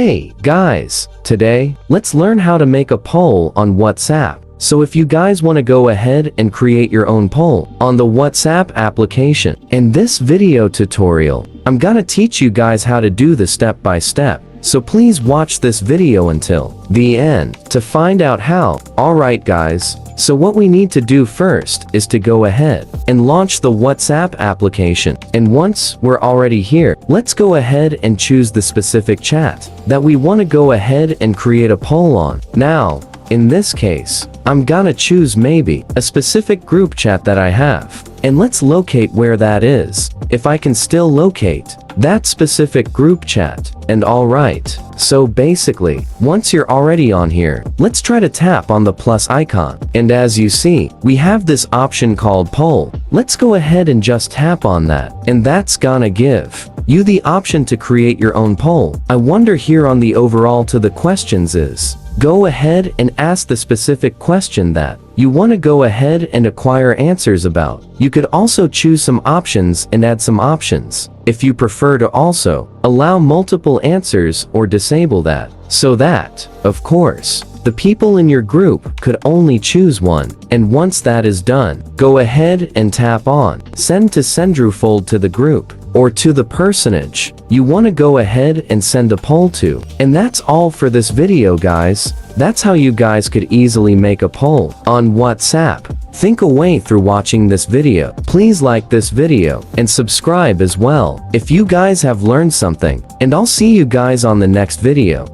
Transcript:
Hey, guys, today, let's learn how to make a poll on WhatsApp. So if you guys want to go ahead and create your own poll on the WhatsApp application, in this video tutorial, I'm gonna teach you guys how to do this step by step. So please watch this video until the end to find out how. Alright guys, so what we need to do first is to go ahead and launch the WhatsApp application. And once we're already here, let's go ahead and choose the specific chat that we want to go ahead and create a poll on. Now, in this case, I'm gonna choose maybe a specific group chat that I have. And let's locate where that is, if I can still locate that specific group chat. And alright, so basically, once you're already on here, let's try to tap on the plus icon. And as you see, we have this option called poll. Let's go ahead and just tap on that. And that's gonna give you the option to create your own poll. I wonder here on the overall to the questions is, go ahead and ask the specific question that you want to go ahead and acquire answers about. You could also choose some options and add some options if you prefer to also allow multiple answers or disable that, so that, of course, the people in your group could only choose one. And once that is done, go ahead and tap on send to Sendrufold to the group or to the personage you want to go ahead and send a poll to. And that's all for this video guys. That's how you guys could easily make a poll on WhatsApp. Think away through watching this video. Please like this video and subscribe as well if you guys have learned something. And I'll see you guys on the next video.